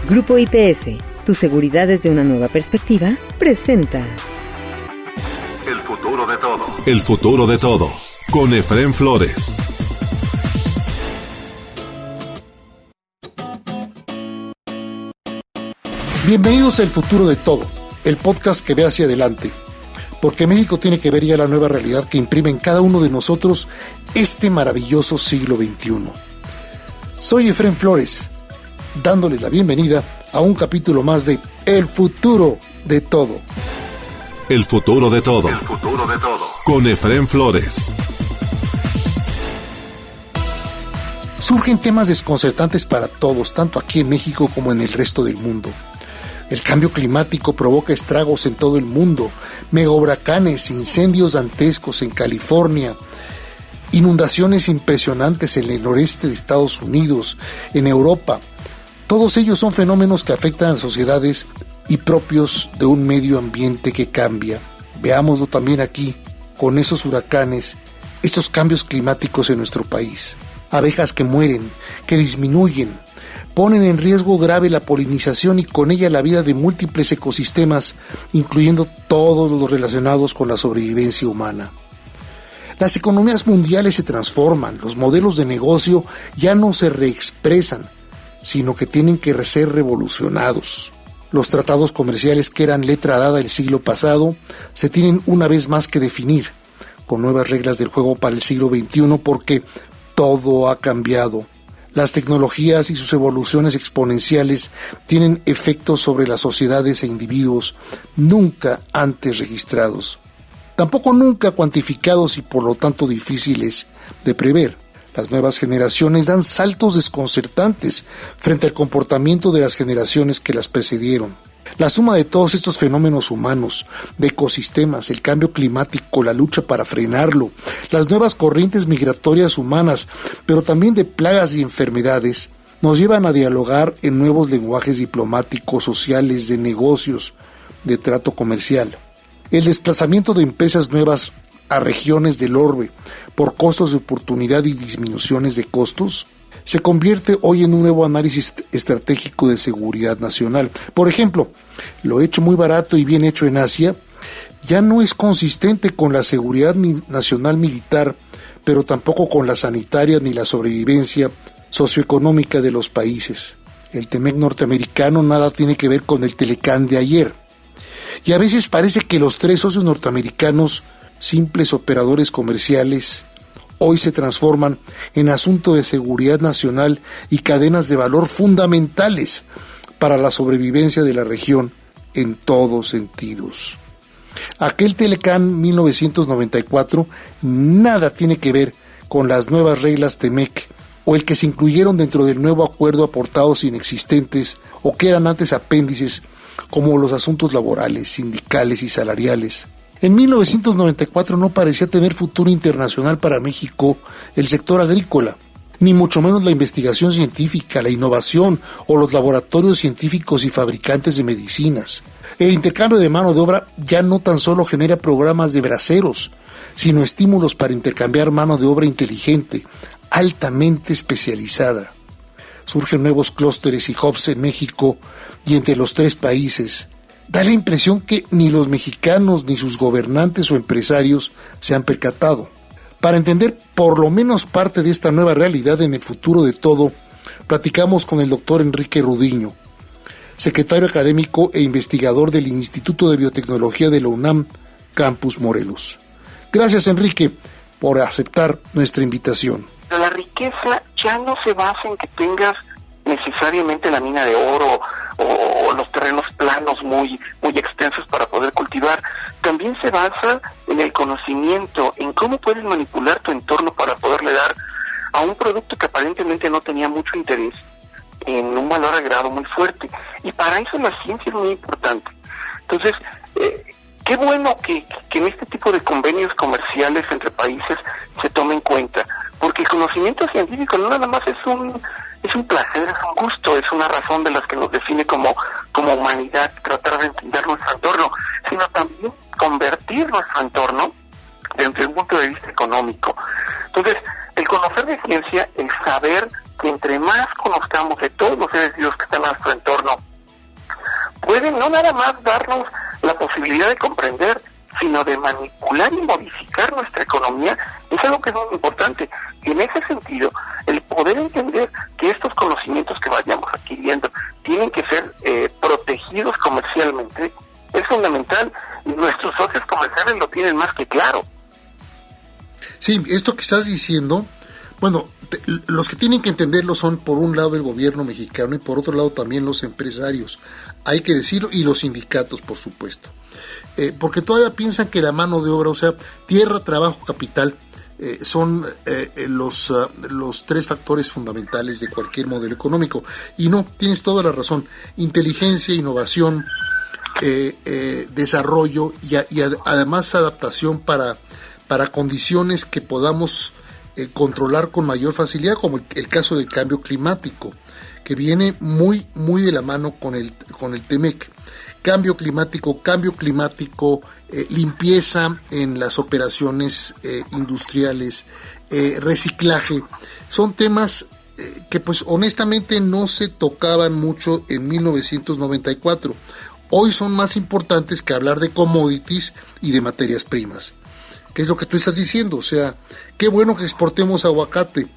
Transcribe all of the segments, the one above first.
Grupo IPS, tu seguridad desde una nueva perspectiva, presenta El futuro de todo. El futuro de todo, con Efraín Flores. Bienvenidos a El futuro de todo, el podcast que ve hacia adelante, porque México tiene que ver ya la nueva realidad que imprime en cada uno de nosotros este maravilloso siglo XXI. Soy Efraín Flores, dándoles la bienvenida a un capítulo más de El futuro de todo. El futuro de todo. El futuro de todo. Con Efraín Flores. Surgen temas desconcertantes para todos, tanto aquí en México como en el resto del mundo. El cambio climático provoca estragos en todo el mundo, megahuracanes, incendios dantescos en California, inundaciones impresionantes en el noreste de Estados Unidos, en Europa. Todos ellos son fenómenos que afectan a sociedades y propios de un medio ambiente que cambia. Veámoslo también aquí, con esos huracanes, estos cambios climáticos en nuestro país. Abejas que mueren, que disminuyen, ponen en riesgo grave la polinización y con ella la vida de múltiples ecosistemas, incluyendo todos los relacionados con la sobrevivencia humana. Las economías mundiales se transforman, los modelos de negocio ya no se reexpresan, sino que tienen que ser revolucionados. Los tratados comerciales que eran letra dada el siglo pasado se tienen una vez más que definir, con nuevas reglas del juego para el siglo XXI porque todo ha cambiado. Las tecnologías y sus evoluciones exponenciales tienen efectos sobre las sociedades e individuos nunca antes registrados. Tampoco nunca cuantificados y por lo tanto difíciles de prever. Las nuevas generaciones dan saltos desconcertantes frente al comportamiento de las generaciones que las precedieron. La suma de todos estos fenómenos humanos, de ecosistemas, el cambio climático, la lucha para frenarlo, las nuevas corrientes migratorias humanas, pero también de plagas y enfermedades, nos llevan a dialogar en nuevos lenguajes diplomáticos, sociales, de negocios, de trato comercial. El desplazamiento de empresas nuevas a regiones del orbe por costos de oportunidad y disminuciones de costos se convierte hoy en un nuevo análisis estratégico de seguridad nacional. Por ejemplo, lo hecho muy barato y bien hecho en Asia ya no es consistente con la seguridad nacional militar, pero tampoco con la sanitaria ni la sobrevivencia socioeconómica de los países. El Temec norteamericano nada tiene que ver con el Telecán de ayer. Y a veces parece que los tres socios norteamericanos, simples operadores comerciales, hoy se transforman en asunto de seguridad nacional y cadenas de valor fundamentales para la sobrevivencia de la región en todos sentidos. Aquel Telecán 1994 nada tiene que ver con las nuevas reglas Temec o el que se incluyeron dentro del nuevo acuerdo aportados inexistentes o que eran antes apéndices como los asuntos laborales, sindicales y salariales. En 1994 no parecía tener futuro internacional para México el sector agrícola, ni mucho menos la investigación científica, la innovación o los laboratorios científicos y fabricantes de medicinas. El intercambio de mano de obra ya no tan solo genera programas de braceros, sino estímulos para intercambiar mano de obra inteligente, altamente especializada. Surgen nuevos clústeres y hubs en México y entre los tres países. Da la impresión que ni los mexicanos ni sus gobernantes o empresarios se han percatado. Para entender por lo menos parte de esta nueva realidad en el futuro de todo, platicamos con el doctor Enrique Rudiño, secretario académico e investigador del Instituto de Biotecnología de la UNAM, Campus Morelos. Gracias, Enrique, por aceptar nuestra invitación. La riqueza ya no se basa en que tengas necesariamente la mina de oro o los terrenos planos muy extensos para poder cultivar. También se basa en el conocimiento, en cómo puedes manipular tu entorno para poderle dar a un producto que aparentemente no tenía mucho interés en un valor agregado muy fuerte. Y para eso la ciencia es muy importante. Entonces, qué bueno que en este tipo de convenios comerciales entre países se tome en cuenta, porque el conocimiento científico no nada más es un placer, es un gusto, es una razón de las que nos define como humanidad, tratar de entender nuestro entorno, sino también convertir nuestro entorno desde un punto de vista económico. Entonces, el conocer de ciencia, el saber que entre más conozcamos de todos los seres vivos que están en nuestro entorno no nada más darnos la posibilidad de comprender, sino de manipular y modificar nuestra economía, es algo que es muy importante. Y en ese sentido, el poder entender que estos conocimientos que vayamos adquiriendo tienen que ser protegidos comercialmente es fundamental, y nuestros socios comerciales lo tienen más que claro. Sí, esto que estás diciendo, bueno, los que tienen que entenderlo son por un lado el gobierno mexicano y por otro lado también los empresarios, hay que decirlo, y los sindicatos, por supuesto. Porque todavía piensan que la mano de obra, o sea, tierra, trabajo, capital, son los tres factores fundamentales de cualquier modelo económico. Y no, tienes toda la razón. Inteligencia, innovación, desarrollo y además adaptación para condiciones que podamos controlar con mayor facilidad, como el caso del cambio climático, que viene muy de la mano con el TEMEC. Cambio climático, limpieza en las operaciones industriales, reciclaje, son temas que pues honestamente no se tocaban mucho en 1994. Hoy son más importantes que hablar de commodities y de materias primas. ¿Qué es lo que tú estás diciendo? O sea, qué bueno que exportemos aguacate,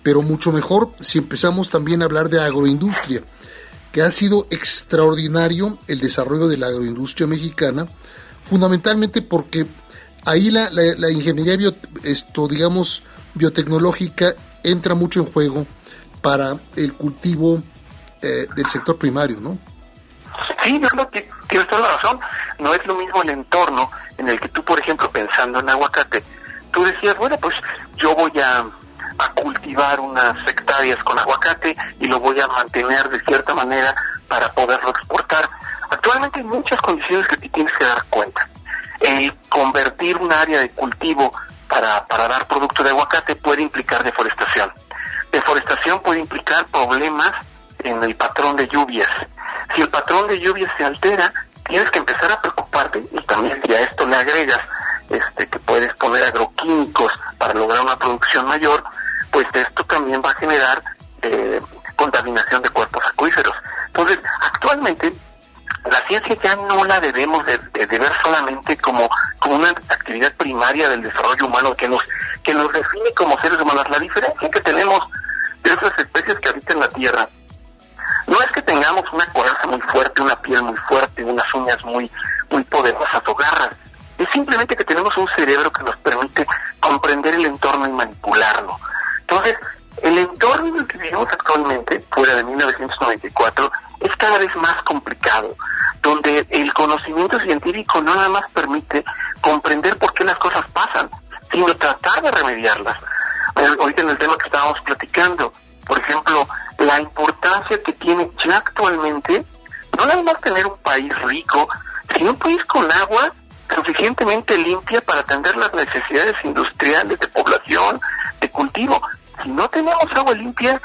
pero mucho mejor si empezamos también a hablar de agroindustria, que ha sido extraordinario el desarrollo de la agroindustria mexicana, fundamentalmente porque ahí la ingeniería biotecnológica entra mucho en juego para el cultivo del sector primario, ¿no? Sí, tienes toda la razón. No es lo mismo el entorno en el que tú, por ejemplo, pensando en aguacate, tú decías, bueno, pues yo voy a cultivar unas hectáreas con aguacate y lo voy a mantener de cierta manera para poderlo exportar. Actualmente hay muchas condiciones que te tienes que dar cuenta. El convertir un área de cultivo para dar producto de aguacate puede implicar deforestación. Deforestación puede implicar problemas en el patrón de lluvias. Si el patrón de lluvias se altera, tienes que empezar a preocuparte, y también si a esto le agregas que puedes poner agroquímicos para lograr una producción mayor, pues esto también va a generar contaminación de cuerpos acuíferos. Entonces, actualmente, la ciencia ya no la debemos de ver solamente como una actividad primaria del desarrollo humano que nos define como seres humanos. La diferencia que tenemos de otras especies que habitan la Tierra no es que tengamos una coraza muy fuerte, una piel muy fuerte, unas uñas muy poderosas o garras. Es simplemente que tenemos un cerebro que nos permite comprender el entorno y manipularlo. Entonces, el entorno en el que vivimos actualmente, fuera de 1994, es cada vez más complicado, donde el conocimiento científico no nada más permite comprender por qué las cosas pasan, sino tratar de remediarlas. Ahorita en el tema que estábamos platicando, por ejemplo, la importancia que tiene ya actualmente, no nada más tener un país rico, sino un país con agua suficientemente limpia para atender las necesidades industriales de población, de cultivo. Si no tenemos agua limpia,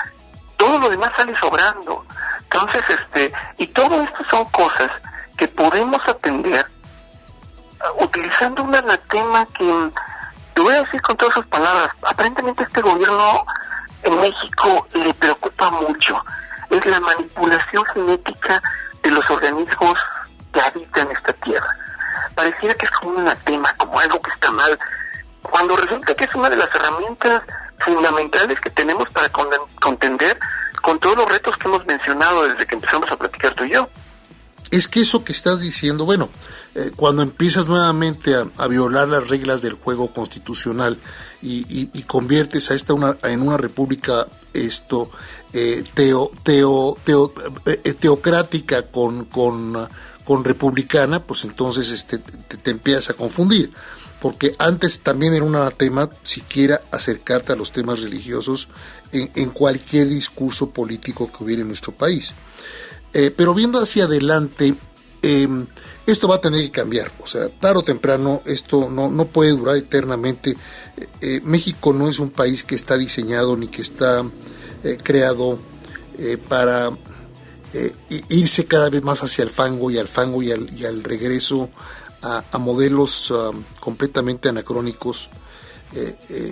todo lo demás sale sobrando. Entonces, y todo esto son cosas que podemos atender utilizando un anatema que, te voy a decir con todas sus palabras, aparentemente este gobierno en México le preocupa mucho. Es la manipulación genética de los organismos que habitan esta tierra. Pareciera que es como un anatema, como algo que está mal, cuando resulta que es una de las herramientas fundamentales que tenemos para contender con todos los retos que hemos mencionado desde que empezamos a platicar tú y yo. Es que eso que estás diciendo, bueno, cuando empiezas nuevamente a violar las reglas del juego constitucional y conviertes a esta en una república teocrática con republicana, pues entonces te empiezas a confundir, porque antes también era un anatema siquiera acercarte a los temas religiosos en cualquier discurso político que hubiera en nuestro país. Pero viendo hacia adelante, esto va a tener que cambiar, o sea, tarde o temprano esto no puede durar eternamente. México no es un país que está diseñado ni que está creado para irse cada vez más hacia el fango y al regreso a modelos completamente anacrónicos,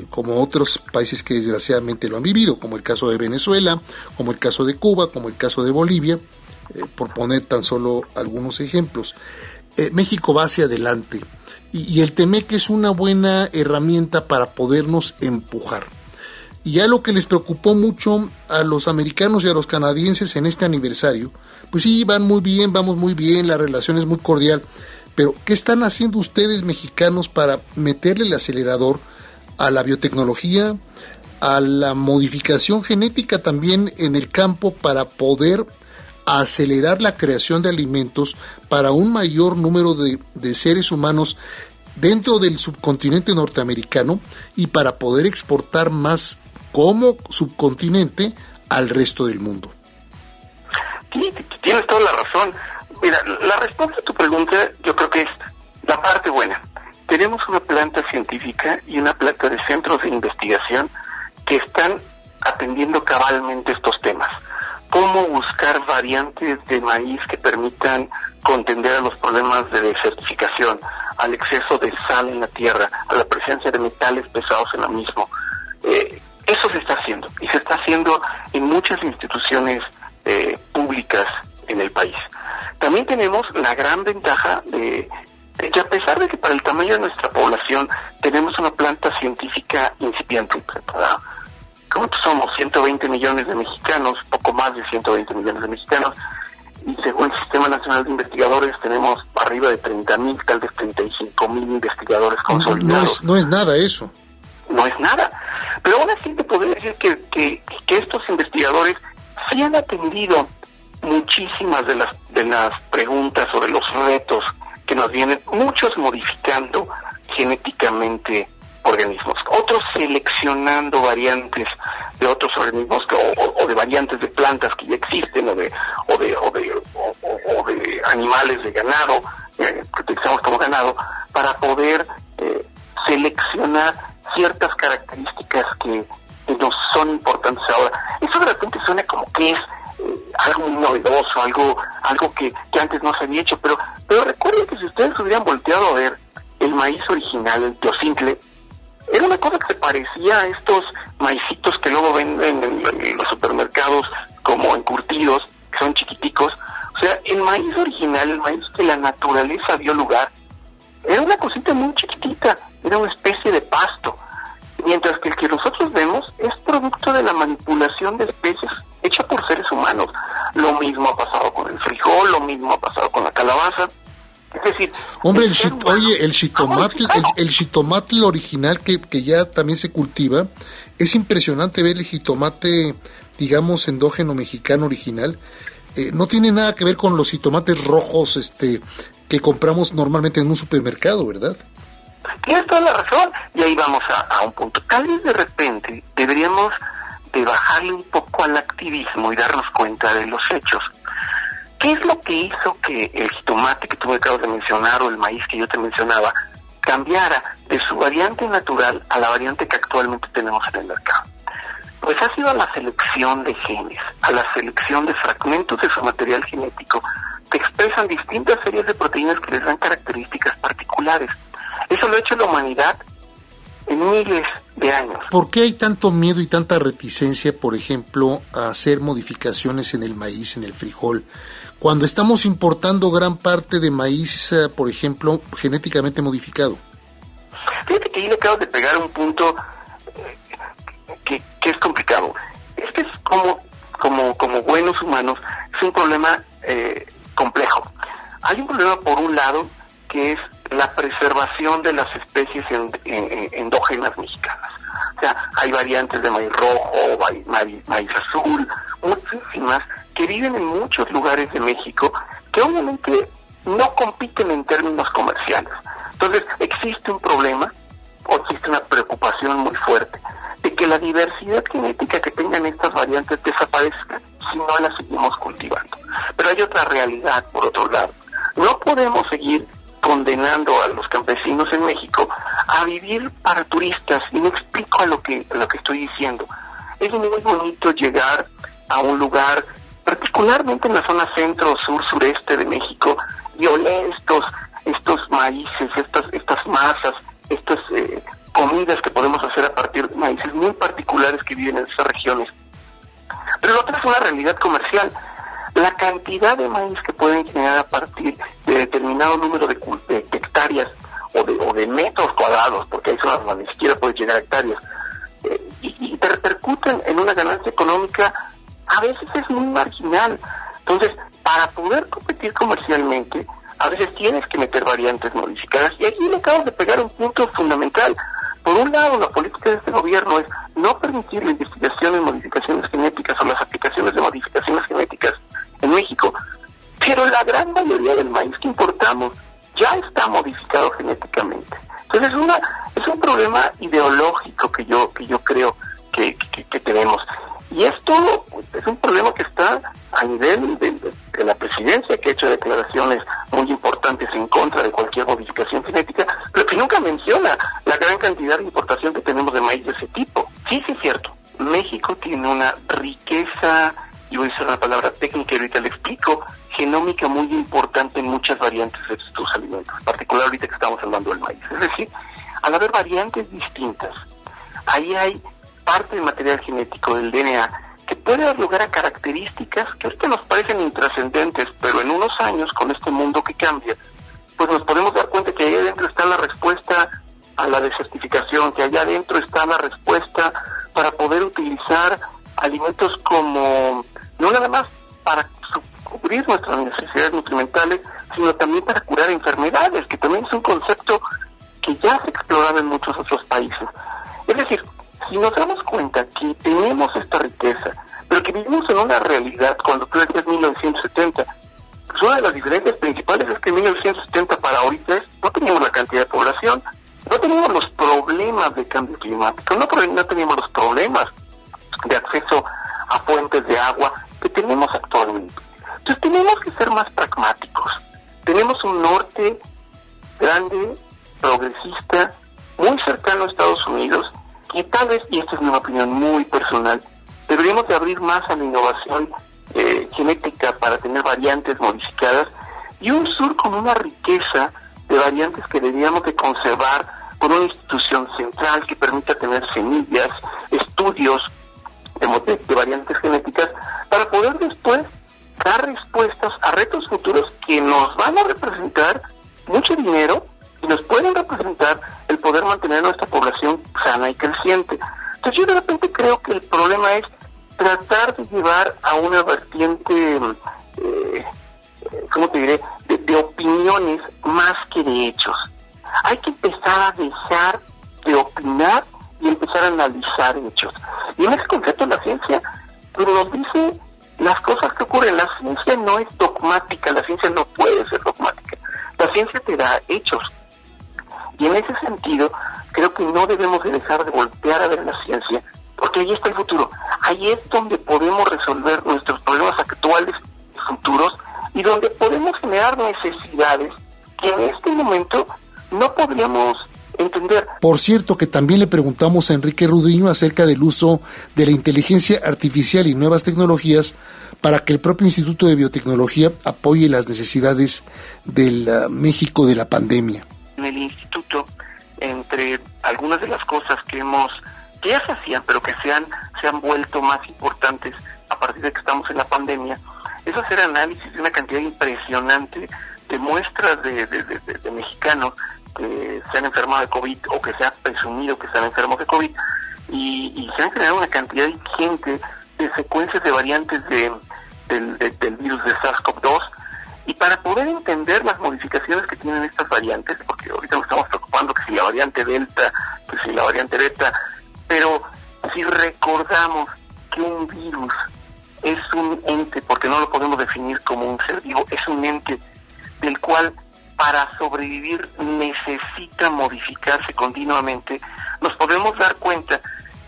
como otros países que desgraciadamente lo han vivido, como el caso de Venezuela, como el caso de Cuba, como el caso de Bolivia, por poner tan solo algunos ejemplos. México va hacia adelante y el TEMEC es una buena herramienta para podernos empujar. Y ya lo que les preocupó mucho a los americanos y a los canadienses en este aniversario, pues sí, vamos muy bien, la relación es muy cordial, pero ¿qué están haciendo ustedes mexicanos para meterle el acelerador a la biotecnología, a la modificación genética también en el campo para poder acelerar la creación de alimentos para un mayor número de seres humanos dentro del subcontinente norteamericano y para poder exportar más como subcontinente al resto del mundo? Sí, tienes toda la razón. Mira, la respuesta a tu pregunta yo creo que es la parte buena. Tenemos una planta científica y una planta de centros de investigación que están atendiendo cabalmente estos temas. Cómo buscar variantes de maíz que permitan contender a los problemas de desertificación, al exceso de sal en la tierra, a la presencia de metales pesados en la misma. Eso se está haciendo, y se está haciendo en muchas instituciones públicas en el país. También tenemos la gran ventaja de que a pesar de que para el tamaño de nuestra población tenemos una planta científica incipiente, ¿verdad? Como somos 120 millones de mexicanos, poco más de 120 millones de mexicanos, y según el Sistema Nacional de Investigadores tenemos arriba de 30,000, tal vez 35,000 investigadores consolidados. No es nada eso. No es nada. Pero aún así te podría decir que estos investigadores sí han atendido muchísimas de las preguntas o de los retos que nos vienen, muchos modificando genéticamente organismos, otros seleccionando variantes de otros organismos o de variantes de plantas que ya existen o de animales de ganado que utilizamos como ganado para poder seleccionar ciertas características que nos son importantes ahora. Eso de repente suena como que es algo muy novedoso, algo que antes no se había hecho, pero recuerden que si ustedes hubieran volteado a ver el maíz original, el teocintle, era una cosa que se parecía a estos maicitos que luego venden en los supermercados como encurtidos, que son chiquiticos. O sea, el maíz original, el maíz que la naturaleza dio lugar, era una cosita muy chiquitita, era una especie de pasto, mientras que el que nosotros vemos es producto de la manipulación de especies hecha por seres humanos. Lo mismo ha pasado con el frijol, lo mismo ha pasado con la calabaza. Es decir, hombre, el jitomate original que ya también se cultiva, es impresionante ver el jitomate, digamos, endógeno mexicano original. No tiene nada que ver con los jitomates rojos que compramos normalmente en un supermercado, ¿verdad? Tienes toda la razón, y ahí vamos a un punto. Tal vez de repente deberíamos de bajarle un poco al activismo y darnos cuenta de los hechos. ¿Qué es lo que hizo que el jitomate que tú me acabas de mencionar o el maíz que yo te mencionaba cambiara de su variante natural a la variante que actualmente tenemos en el mercado? Pues ha sido a la selección de genes, a la selección de fragmentos de su material genético que expresan distintas series de proteínas que les dan características particulares. Eso lo ha hecho la humanidad en miles de años. ¿Por qué hay tanto miedo y tanta reticencia, por ejemplo, a hacer modificaciones en el maíz, en el frijol, cuando estamos importando gran parte de maíz, por ejemplo, genéticamente modificado? Fíjate que ahí le acabas de pegar un punto que es complicado. Es que es como buenos humanos, es un problema complejo. Hay un problema por un lado que es la preservación de las especies endógenas mexicanas. O sea, hay variantes de maíz rojo, maíz azul, muchísimas que viven en muchos lugares de México que obviamente no compiten en términos comerciales. Entonces, existe un problema o existe una preocupación muy fuerte de que la diversidad genética que tengan estas variantes desaparezca si no las seguimos cultivando. Pero hay otra realidad, por otro lado. No podemos seguir condenando a los campesinos en México a vivir para turistas, y me explico a lo que estoy diciendo. Es muy bonito llegar a un lugar, particularmente en la zona centro, sur, sureste de México, y oler estos maíces, estas masas, estas comidas que podemos hacer a partir de maíces muy particulares que viven en esas regiones. Pero lo otro es una realidad comercial. la cantidad de maíz que pueden generar a partir de determinado número de hectáreas o de metros cuadrados, porque hay zonas donde ni siquiera puede llegar a hectáreas, y te repercuten en una ganancia económica, a veces es muy marginal. Entonces, para poder competir comercialmente, a veces tienes que meter variantes modificadas, y aquí le acabas de pegar un punto fundamental. Por un lado, la política de este gobierno es no permitir la investigación en modificaciones genéticas o las aplicaciones de modificaciones genéticas en México, pero la gran mayoría del maíz que importamos ya está modificado genéticamente. Entonces es un problema ideológico que yo creo que tenemos. Y esto es un problema que está a nivel de la presidencia, que ha hecho declaraciones muy importantes en contra de cualquier modificación genética, pero que nunca menciona la gran cantidad de importación que tenemos de maíz de ese tipo. Sí, es cierto, México tiene una riqueza, y voy a usar una palabra técnica y ahorita le explico, genómica muy importante en muchas variantes de estos alimentos, en particular ahorita que estamos hablando del maíz. Es decir, al haber variantes distintas, ahí hay parte del material genético del DNA que puede dar lugar a características que ahorita nos parecen intrascendentes, pero en unos años, con este mundo que cambia, pues nos podemos dar cuenta que ahí adentro está la respuesta a la desertificación, que allá adentro está la respuesta para poder utilizar alimentos como, no nada más para cubrir nuestras necesidades nutrimentales, sino también para curar enfermedades, que también es un concepto que ya se exploraba en muchos otros países. Es decir, si nos damos cuenta que tenemos esta riqueza, pero que vivimos en una realidad, cuando tú decías 1970, pues una de las diferencias principales es que en 1970 para ahorita no teníamos la cantidad de población, no teníamos los problemas de cambio climático, no teníamos los problemas de acceso a fuentes de agua que tenemos actualmente. Entonces tenemos que ser más pragmáticos. Tenemos un norte grande, progresista, muy cercano a Estados Unidos, y tal vez, y esta es una opinión muy personal, deberíamos de abrir más a la innovación genética para tener variantes modificadas, y un sur con una riqueza de variantes que deberíamos de conservar por una institución central que permita tener semillas, estudios de variantes genéticas, para poder después dar respuestas a retos futuros que nos van a representar mucho dinero y nos pueden representar el poder mantener nuestra población sana y creciente. Entonces yo de repente creo que el problema es tratar de llevar a una vertiente, ¿cómo te diré?, de opiniones más que de hechos. Hay que empezar a dejar de opinar y empezar a analizar hechos. Y en ese concepto la ciencia nos dice las cosas que ocurren. La ciencia no es dogmática, la ciencia no puede ser dogmática. La ciencia te da hechos. Y en ese sentido, creo que no debemos de dejar de voltear a ver la ciencia, porque ahí está el futuro. Ahí es donde podemos resolver nuestros problemas actuales y futuros, y donde podemos generar necesidades que en este momento no podríamos entender. Por cierto, que también le preguntamos a Enrique Rudiño acerca del uso de la inteligencia artificial y nuevas tecnologías para que el propio Instituto de Biotecnología apoye las necesidades del México de la pandemia. En el instituto, entre algunas de las cosas que ya se hacían, pero que se han vuelto más importantes a partir de que estamos en la pandemia, es hacer análisis de una cantidad impresionante de muestras de mexicanos que se han enfermado de COVID o que se ha presumido que están enfermos de COVID, y se han generado una cantidad ingente de secuencias de variantes del virus de SARS-CoV-2, y para poder entender las modificaciones que tienen estas variantes, porque ahorita nos estamos preocupando que si la variante Delta, que si la variante Beta, pero si recordamos que un virus es un ente, porque no lo podemos definir como un ser vivo, es un ente del cual para sobrevivir necesita modificarse continuamente, nos podemos dar cuenta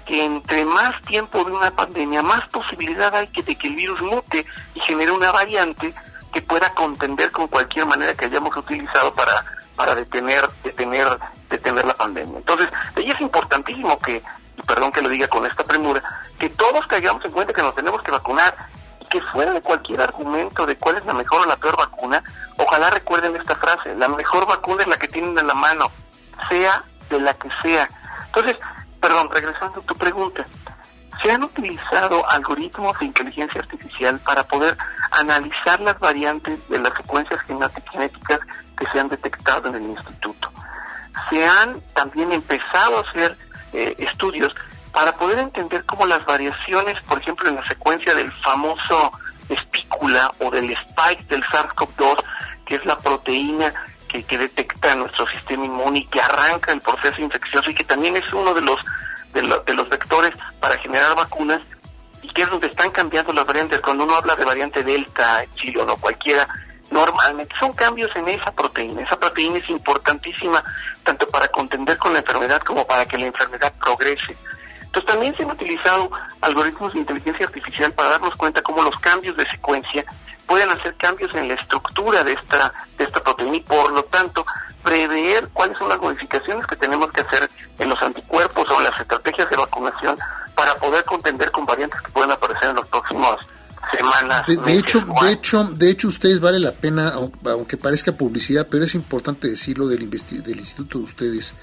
que entre más tiempo de una pandemia, más posibilidad hay de que el virus mute y genere una variante que pueda contender con cualquier manera que hayamos utilizado para detener la pandemia. Entonces, de ahí es importantísimo que, y perdón que lo diga con esta premura, que todos caigamos en cuenta que nos tenemos que vacunar, y que fuera de cualquier argumento de cuál es la mejor o la peor vacuna, ojalá recuerden esta frase: la mejor vacuna es la que tienen en la mano, sea de la que sea. Entonces, regresando a tu pregunta, se han utilizado algoritmos de inteligencia artificial para poder analizar las variantes de las secuencias genéticas que se han detectado en el instituto. Se han también empezado a hacer estudios para poder entender cómo las variaciones, por ejemplo, en la secuencia del famoso espícula o del spike del SARS-CoV-2, que es la proteína que detecta nuestro sistema inmune y que arranca el proceso infeccioso y que también es uno de los vectores para generar vacunas, y que es donde están cambiando las variantes. Cuando uno habla de variante Delta, Epsilon o cualquiera, normalmente son cambios en esa proteína. Esa proteína es importantísima tanto para contender con la enfermedad como para que la enfermedad progrese. Entonces también se han utilizado algoritmos de inteligencia artificial para darnos cuenta cómo los cambios de secuencia pueden hacer cambios en la estructura de esta proteína y por lo tanto prever cuáles son las modificaciones que tenemos que hacer en los anticuerpos o en las estrategias de vacunación para poder contender con variantes que pueden aparecer en los próximos semanas. De hecho, ustedes vale la pena, aunque parezca publicidad, pero es importante decirlo del instituto de ustedes.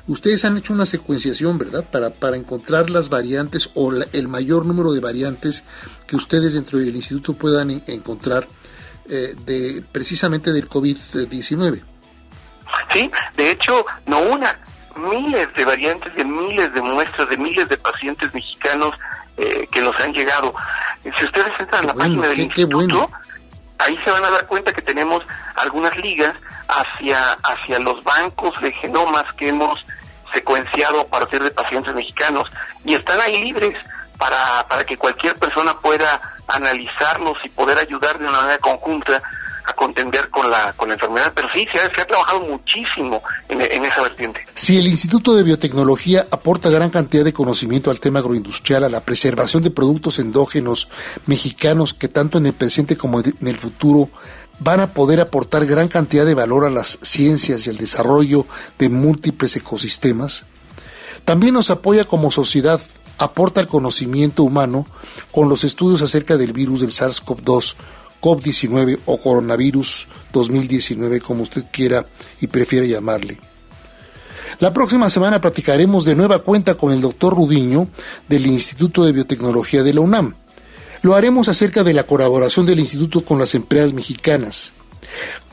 Ustedes han hecho una secuenciación, ¿verdad? Para encontrar las variantes o el mayor número de variantes que ustedes dentro del instituto puedan encontrar precisamente del COVID-19. Sí, de hecho, no una, miles de variantes de miles de muestras de miles de pacientes mexicanos que nos han llegado. Si ustedes entran a la página del instituto, ahí se van a dar cuenta que tenemos algunas ligas hacia los bancos de genomas que hemos secuenciado a partir de pacientes mexicanos, y están ahí libres para que cualquier persona pueda analizarlos y poder ayudar de una manera conjunta a contender con la enfermedad. Pero sí, se ha trabajado muchísimo en esa vertiente. Si el Instituto de Biotecnología aporta gran cantidad de conocimiento al tema agroindustrial, a la preservación de productos endógenos mexicanos que tanto en el presente como en el futuro van a poder aportar gran cantidad de valor a las ciencias y al desarrollo de múltiples ecosistemas, también nos apoya como sociedad, aporta el conocimiento humano con los estudios acerca del virus del SARS-CoV-2, COVID-19 o coronavirus 2019, como usted quiera y prefiera llamarle. La próxima semana platicaremos de nueva cuenta con el doctor Rudiño del Instituto de Biotecnología de la UNAM. Lo haremos acerca de la colaboración del instituto con las empresas mexicanas,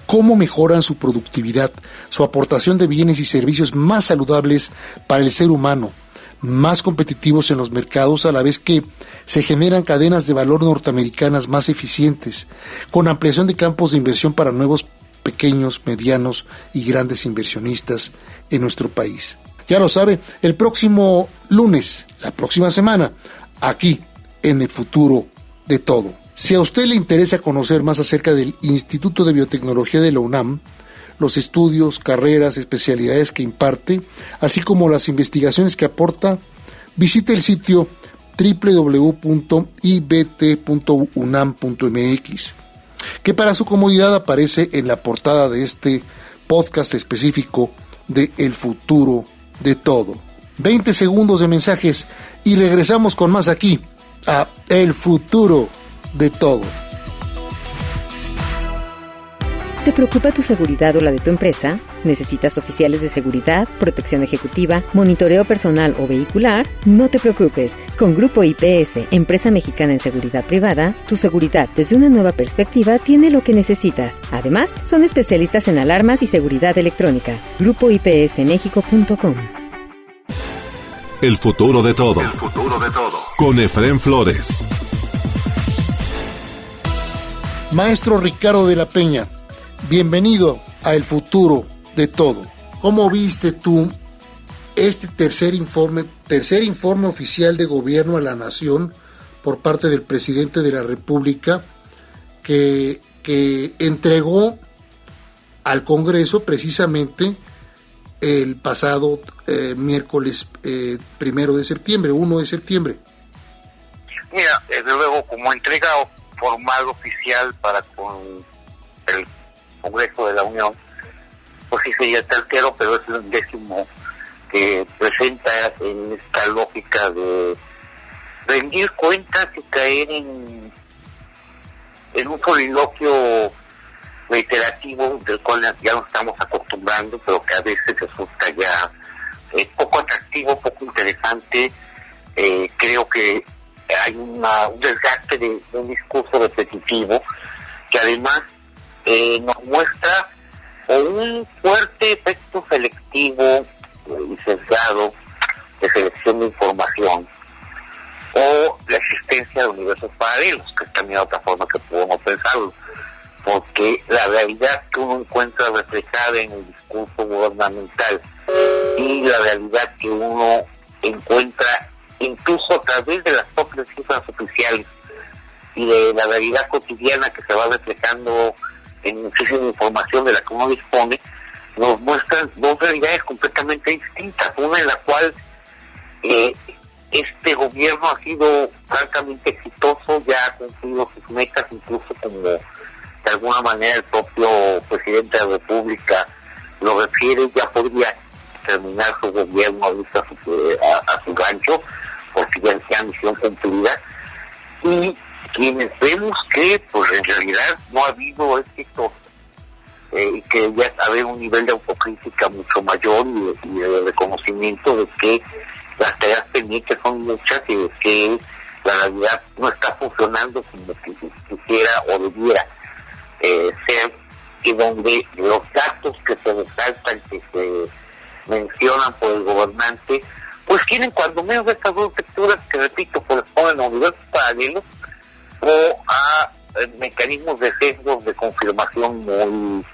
cómo mejoran su productividad, su aportación de bienes y servicios más saludables para el ser humano, más competitivos en los mercados, a la vez que se generan cadenas de valor norteamericanas más eficientes, con ampliación de campos de inversión para nuevos, pequeños, medianos y grandes inversionistas en nuestro país. Ya lo sabe, el próximo lunes, la próxima semana, aquí en El Futuro de Todo. Si a usted le interesa conocer más acerca del Instituto de Biotecnología de la UNAM, los estudios, carreras, especialidades que imparte, así como las investigaciones que aporta, visite el sitio www.ibt.unam.mx, que para su comodidad aparece en la portada de este podcast específico de El Futuro de Todo. 20 segundos de mensajes y regresamos con más aquí a El Futuro de Todo. ¿Te preocupa tu seguridad o la de tu empresa? ¿Necesitas oficiales de seguridad, protección ejecutiva, monitoreo personal o vehicular? No te preocupes. Con Grupo IPS, empresa mexicana en seguridad privada, tu seguridad desde una nueva perspectiva tiene lo que necesitas. Además, son especialistas en alarmas y seguridad electrónica. GrupoIPSMexico.com. El futuro de todo. El futuro de todo. Con Efrén Flores. Maestro Ricardo de la Peña, bienvenido a El Futuro de Todo. ¿Cómo viste tú este tercer informe oficial de gobierno a la nación por parte del presidente de la República que entregó al Congreso precisamente el pasado miércoles 1 de septiembre? Mira, desde luego, como entrega formal oficial para con el Congreso de la Unión, pues sí sería el tercero, pero es el 10º que presenta en esta lógica de rendir cuentas y caer en un soliloquio reiterativo del cual ya nos estamos acostumbrando, pero que a veces resulta ya poco atractivo, poco interesante. Creo que hay un desgaste de un discurso repetitivo que además nos muestra un fuerte efecto selectivo y sesgado de selección de información, o la existencia de universos paralelos, que es también otra forma que podemos pensarlo, porque la realidad que uno encuentra reflejada en el discurso gubernamental y la realidad que uno encuentra incluso a través de las propias cifras oficiales y de la realidad cotidiana que se va reflejando en muchísima información de la que uno dispone, nos muestran dos realidades completamente distintas. Una en la cual este gobierno ha sido francamente exitoso, ya ha cumplido sus metas, incluso como de alguna manera el propio presidente de la República lo refiere, ya podría terminar su gobierno a su gancho, porque ya sea misión cumplida. Y quienes vemos que pues en realidad no ha habido éxito, y que ya haber un nivel de autocrítica mucho mayor y de reconocimiento de que las tareas pendientes son muchas y de que la realidad no está funcionando como que quisiera o debiera ser, y donde los datos que se resaltan, que se mencionan por el gobernante, pues tienen cuando menos estas dos lecturas que, repito, corresponden a universos paralelos o a mecanismos de sesgos de confirmación muy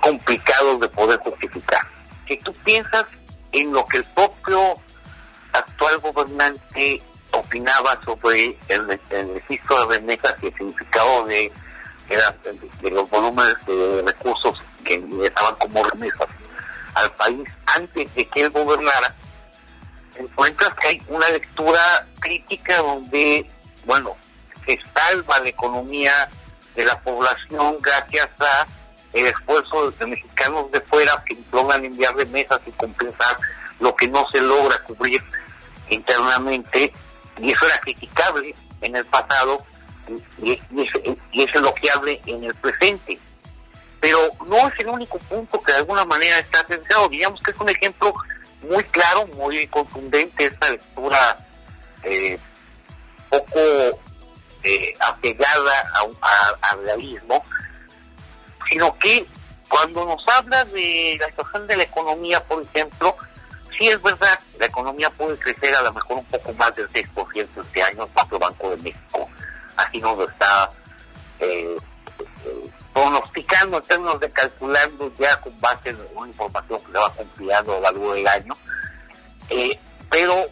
complicados de poder justificar. Si tú piensas en lo que el propio actual gobernante opinaba sobre el registro de remesas y el significado de los volúmenes de recursos que ingresaban como remesas al país antes de que él gobernara, encuentras que hay una lectura crítica donde, bueno, se salva la economía de la población gracias a el esfuerzo de mexicanos de fuera que logran enviar remesas y compensar lo que no se logra cubrir internamente, y eso era criticable en el pasado y es elogiable en el presente. Pero no es el único punto que de alguna manera está centrado. Digamos que es un ejemplo muy claro, muy contundente, esta lectura poco apegada al realismo, sino que cuando nos habla de la situación de la economía, por ejemplo, sí es verdad, la economía puede crecer a lo mejor un poco más del 6% este año, el Banco de México así nos lo está pronosticando en términos de calculando ya con base en una información que se va compilando a lo largo del año, pero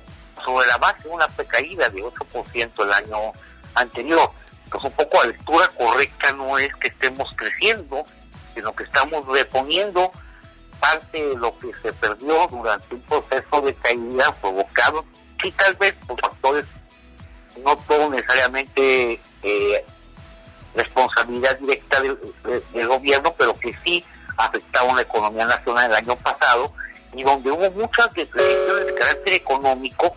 sobre la base de una recaída de 8% el año anterior. Pues un poco la lectura correcta no es que estemos creciendo, sino que estamos reponiendo parte de lo que se perdió durante un proceso de caída provocado, sí, tal vez por factores no todo necesariamente responsabilidad directa del gobierno, pero que sí afectaba a la economía nacional el año pasado, y donde hubo muchas decisiones de carácter económico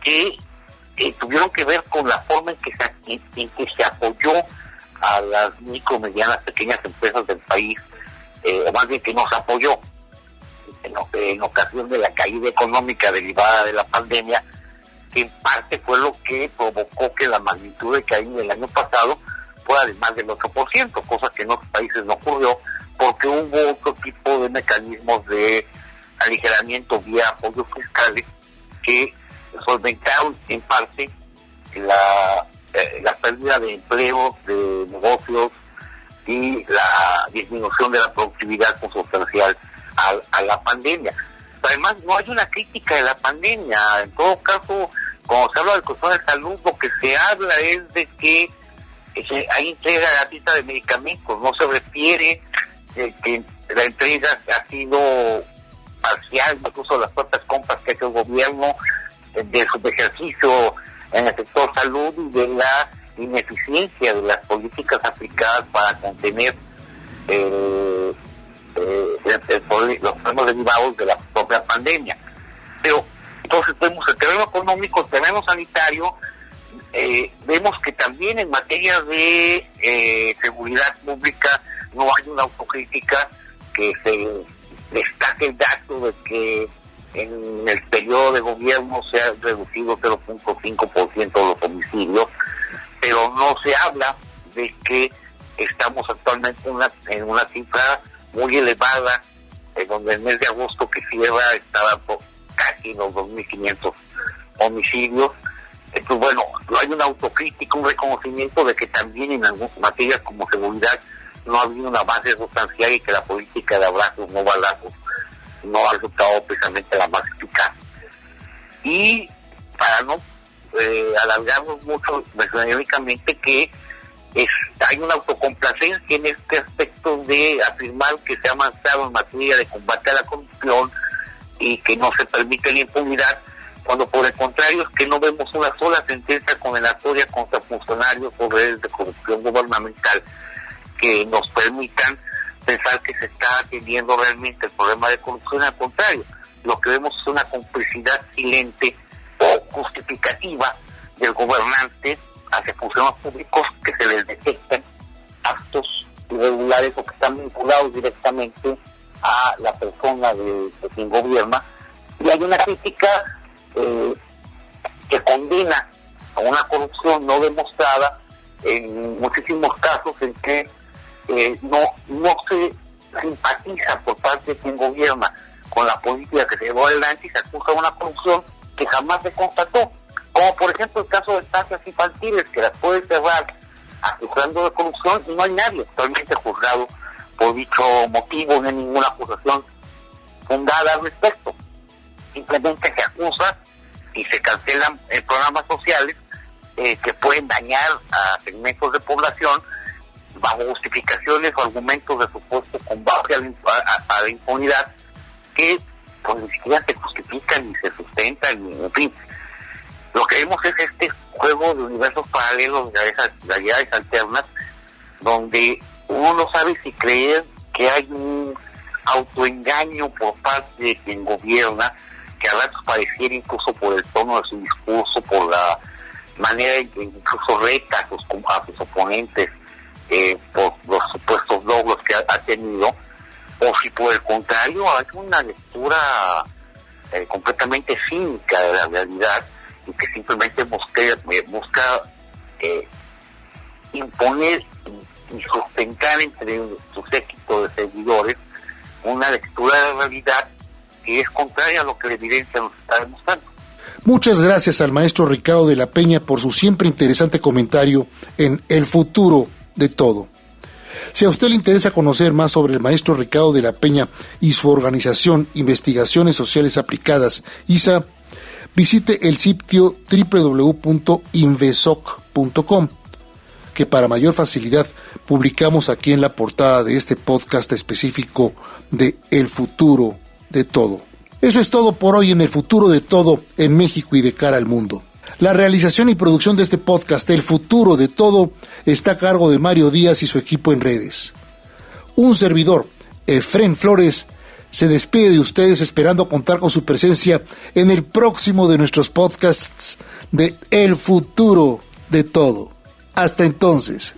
que tuvieron que ver con la forma en que se apoyó a las micro, medianas, pequeñas empresas del país, o más bien que no se apoyó en ocasión de la caída económica derivada de la pandemia, que en parte fue lo que provocó que la magnitud de caída del año pasado fuera de más del 8%, cosa que en otros países no ocurrió, porque hubo otro tipo de mecanismos de aligeramiento vía apoyos fiscales que solventaron en parte la pérdida de empleos, de negocios y la disminución de la productividad consustancial a la pandemia. Además, no hay una crítica de la pandemia. En todo caso, cuando se habla de cuestiones de salud, lo que se habla es de que hay entrega gratuita de medicamentos. No se refiere que la entrega ha sido parcial, incluso las propias compras que ha hecho el gobierno de su ejercicio en el sector salud y de la ineficiencia de las políticas aplicadas para contener los problemas derivados de la propia pandemia. Pero entonces vemos el terreno económico, el terreno sanitario, vemos que también en materia de seguridad pública no hay una autocrítica, que se destaque el dato de que en el periodo de gobierno se ha reducido 0.5% los homicidios, pero no se habla de que estamos actualmente en una cifra muy elevada, en donde el mes de agosto que cierra estaba por casi los 2.500 homicidios. Entonces, bueno, hay una autocrítica, un reconocimiento de que también en algunas materias como seguridad no ha habido un avance sustancial y que la política de abrazos, no balazos, no ha resultado precisamente la más eficaz. Y para no alargarnos mucho, mencionaría únicamente que hay una autocomplacencia en este aspecto de afirmar que se ha avanzado en materia de combate a la corrupción y que no se permite la impunidad, cuando por el contrario es que no vemos una sola sentencia condenatoria contra funcionarios o redes de corrupción gubernamental que nos permitan pensar que se está atendiendo realmente el problema de corrupción. Al contrario, lo que vemos es una complicidad silente o justificativa del gobernante hacia funcionarios públicos que se les detectan actos irregulares o que están vinculados directamente a la persona de quien gobierna. Y hay una crítica que condena a una corrupción no demostrada en muchísimos casos en que no se simpatiza por parte de quien gobierna con la política que se llevó adelante y se acusa de una corrupción que jamás se constató, como por ejemplo el caso de estancias infantiles, que las puede cerrar acusando de corrupción y no hay nadie actualmente juzgado por dicho motivo, no hay ninguna acusación fundada al respecto. Simplemente se acusa y se cancelan programas sociales que pueden dañar a segmentos de población bajo justificaciones o argumentos de supuesto combate a la impunidad que pues ni siquiera se justifican ni se sustentan, ni, en fin. Lo que vemos es este juego de universos paralelos, de realidades alternas, donde uno no sabe si creer que hay un autoengaño por parte de quien gobierna, que a ratos pareciera incluso por el tono de su discurso, por la manera en que incluso reta a sus oponentes, por los supuestos logros que ha tenido, o si por el contrario hay una lectura completamente cínica de la realidad y que simplemente busca imponer y sustentar entre su séquito de seguidores una lectura de la realidad que es contraria a lo que la evidencia nos está demostrando. Muchas gracias al maestro Ricardo de la Peña por su siempre interesante comentario en El Futuro de Todo. Si a usted le interesa conocer más sobre el maestro Ricardo de la Peña y su organización Investigaciones Sociales Aplicadas, ISA, visite el sitio www.invesoc.com, que para mayor facilidad publicamos aquí en la portada de este podcast específico de El Futuro de Todo. Eso es todo por hoy en El Futuro de Todo en México y de cara al mundo. La realización y producción de este podcast, El Futuro de Todo, está a cargo de Mario Díaz y su equipo en redes. Un servidor, Efrén Flores, se despide de ustedes esperando contar con su presencia en el próximo de nuestros podcasts de El Futuro de Todo. Hasta entonces.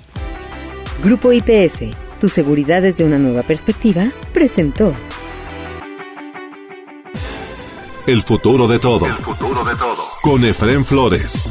Grupo IPS, tu seguridad desde una nueva perspectiva, presentó El Futuro de Todo. El Futuro de Todo. Con Efrén Flores.